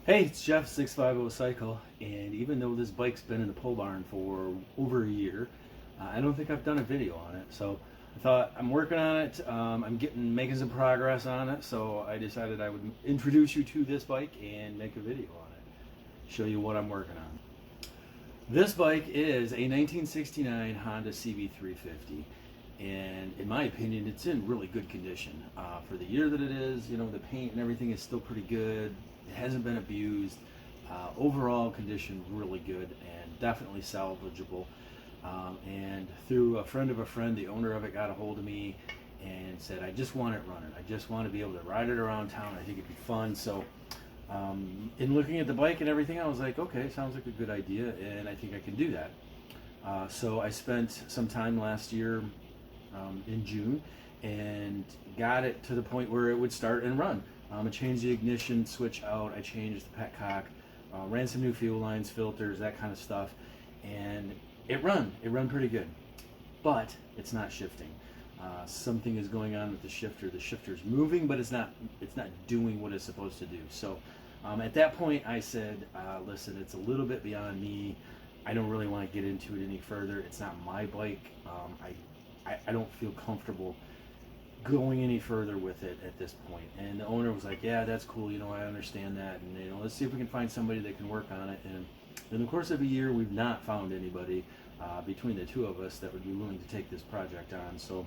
Hey, it's Jeff 650 Cycle, and even though this bike's been in the pole barn for over a year, I don't think I've done a video on it. So I thought I'm working on it. I'm making some progress on it. So I decided I would introduce you to this bike and make a video on it, show you what I'm working on. This bike is a 1969 Honda CB350, and in my opinion, it's in really good condition for the year that it is. You know, the paint and everything is still pretty good. It hasn't been abused. Overall condition really good and definitely salvageable. And through a friend of a friend, the owner of it got a hold of me and said, I just want it running. I just want to be able to ride it around town. I think it'd be fun. So in looking at the bike and everything, I was like, okay, sounds like a good idea, and I think I can do that. So I spent some time last year in June and got it to the point where it would start and run. I changed the ignition switch out, I changed the petcock, ran some new fuel lines, filters, that kind of stuff, and it run pretty good. But it's not shifting. Something is going on with the shifter. The shifter's moving, but it's not doing what it's supposed to do. So at that point I said, listen, it's a little bit beyond me. I don't really want to get into it any further. It's not my bike. I don't feel comfortable going any further with it at this point. And the owner was like, yeah, that's cool, you know, I understand that, and you know, let's see if we can find somebody that can work on it. And in the course of a year, we've not found anybody between the two of us that would be willing to take this project on. So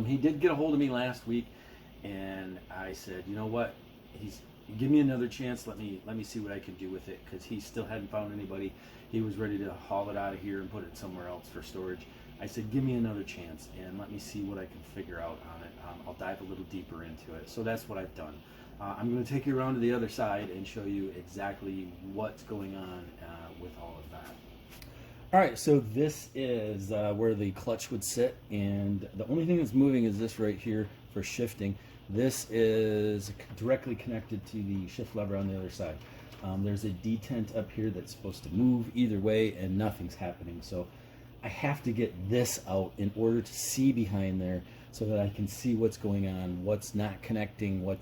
he did get a hold of me last week, and I said, you know what, give me another chance. Let me see what I can do with it, because he still hadn't found anybody. He was ready to haul it out of here and put it somewhere else for storage. I said, give me another chance and let me see what I can figure out on it. I'll dive a little deeper into it. So that's what I've done. I'm going to take you around to the other side and show you exactly what's going on with all of that. All right, so this is where the clutch would sit, and the only thing that's moving is this right here for shifting. This is directly connected to the shift lever on the other side. There's a detent up here that's supposed to move either way, and nothing's happening. So I have to get this out in order to see behind there, so that I can see what's going on, what's not connecting, what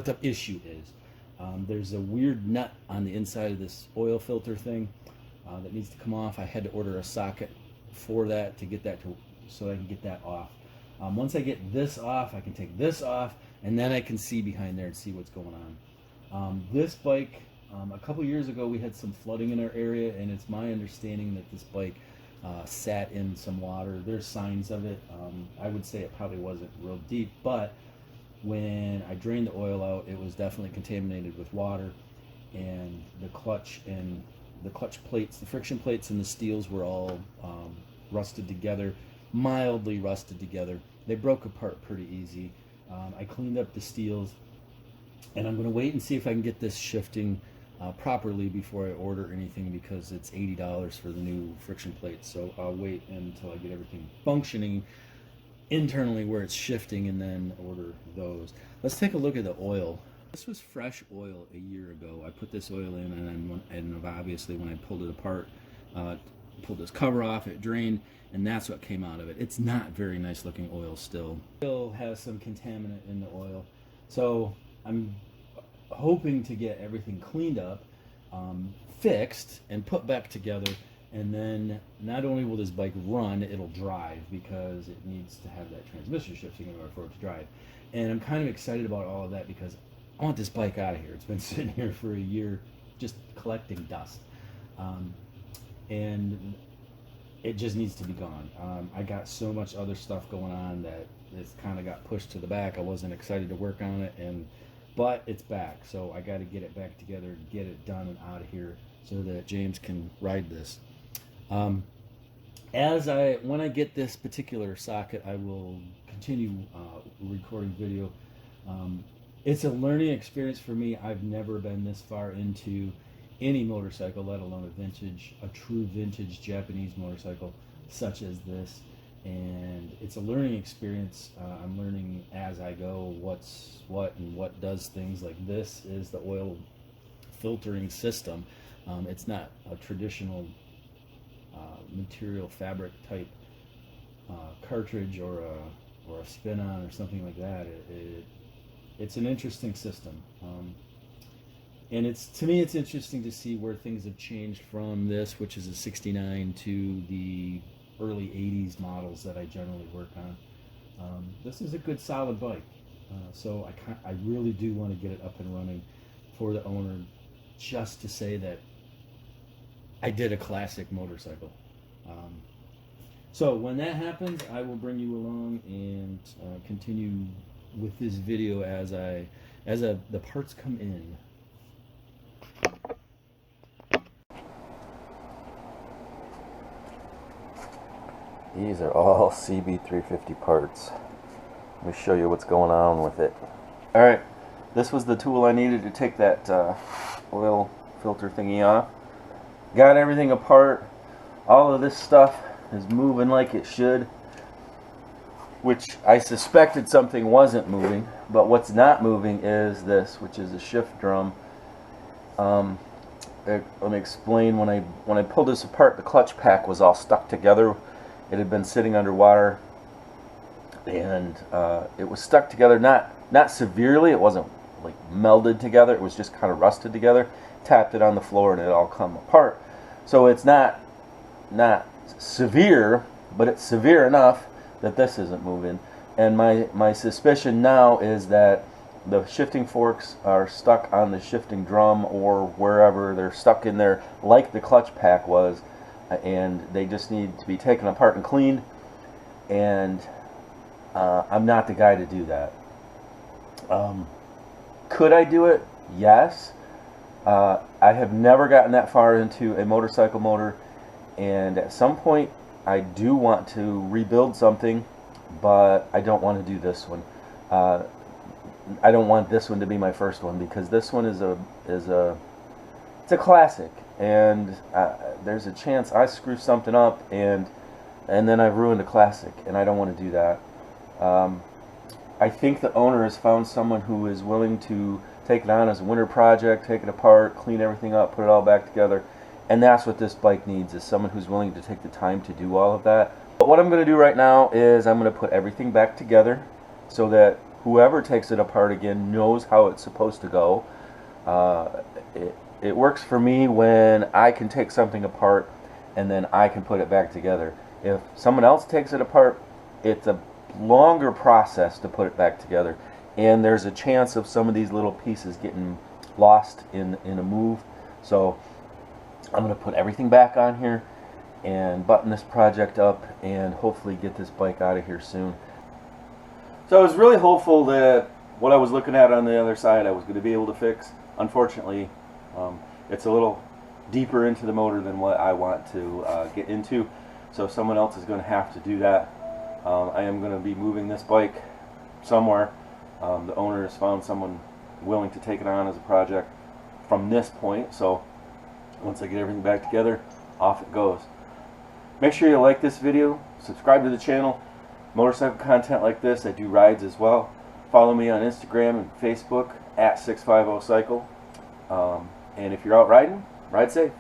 the issue is. There's a weird nut on the inside of this oil filter thing that needs to come off. I had to order a socket for that to get that so I can get that off. Once I get this off, I can take this off, and then I can see behind there and see what's going on. This bike, a couple years ago, we had some flooding in our area, and it's my understanding that this bike sat in some water. There's signs of it. I would say it probably wasn't real deep, but when I drained the oil out, it was definitely contaminated with water, and the clutch plates, the friction plates and the steels were all rusted together, mildly rusted together. They broke apart pretty easy. I cleaned up the steels, and I'm going to wait and see if I can get this shifting properly before I order anything, because it's $80 for the new friction plates. So I'll wait until I get everything functioning internally where it's shifting, and then order those. Let's take a look at the oil. This was fresh oil a year ago. I put this oil in, and obviously when I pulled it apart, pulled this cover off, it drained, and that's what came out of it. It's not very nice looking oil still. Still has some contaminant in the oil. So I'm hoping to get everything cleaned up, fixed, and put back together, and then not only will this bike run, it'll drive, because it needs to have that transmission shifting in order for it to drive. And I'm kind of excited about all of that, because I want this bike out of here. It's been sitting here for a year just collecting dust, and it just needs to be gone. I got so much other stuff going on that it's kind of got pushed to the back. I wasn't excited to work on it, but it's back, so I got to get it back together, get it done and out of here, so that James can ride this. When I get this particular socket, I will continue recording video. It's a learning experience for me. I've never been this far into any motorcycle, let alone a true vintage Japanese motorcycle such as this. And it's a learning experience. I'm learning as I go what's what and what does things. Like, this is the oil filtering system. It's not a traditional material fabric type cartridge or a spin-on or something like that. It's an interesting system. And to me, it's interesting to see where things have changed from this, which is a 69, to the early 80s models that I generally work on. This is a good solid bike. So I really do want to get it up and running for the owner, just to say that I did a classic motorcycle. So when that happens, I will bring you along and continue with this video as the parts come in. These are all CB350 parts. Let me show you what's going on with it. Alright, this was the tool I needed to take that oil filter thingy off. Got everything apart. All of this stuff is moving like it should, which I suspected something wasn't moving, but what's not moving is this, which is a shift drum. Let me explain. When I pulled this apart, the clutch pack was all stuck together. It had been sitting underwater, and it was stuck together, not severely. It wasn't like melded together. It was just kind of rusted together. Tapped it on the floor and it all come apart. So it's not severe, but it's severe enough that this isn't moving. And my suspicion now is that the shifting forks are stuck on the shifting drum or wherever. They're stuck in there like the clutch pack was, and they just need to be taken apart and cleaned. And I'm not the guy to do that. Could I do it? Yes. I have never gotten that far into a motorcycle motor, and at some point I do want to rebuild something, but I don't want to do this one. I don't want this one to be my first one, because this one it's a classic, and there's a chance I screw something up and then I've ruined a classic, and I don't want to do that. I think the owner has found someone who is willing to take it on as a winter project, take it apart, clean everything up, put it all back together, and that's what this bike needs, is someone who's willing to take the time to do all of that. But what I'm going to do right now is I'm going to put everything back together so that whoever takes it apart again knows how it's supposed to go. It works for me when I can take something apart and then I can put it back together. If someone else takes it apart, it's a longer process to put it back together, and there's a chance of some of these little pieces getting lost in a move. So I'm going to put everything back on here and button this project up and hopefully get this bike out of here soon. So I was really hopeful that what I was looking at on the other side I was going to be able to fix. Unfortunately, it's a little deeper into the motor than what I want to get into, so someone else is going to have to do that. I am going to be moving this bike somewhere. The owner has found someone willing to take it on as a project from this point, so once I get everything back together, off it goes. Make sure you like this video, subscribe to the channel. Motorcycle content like this, I do rides as well. Follow me on Instagram and Facebook at 650cycle. And if you're out riding, ride safe.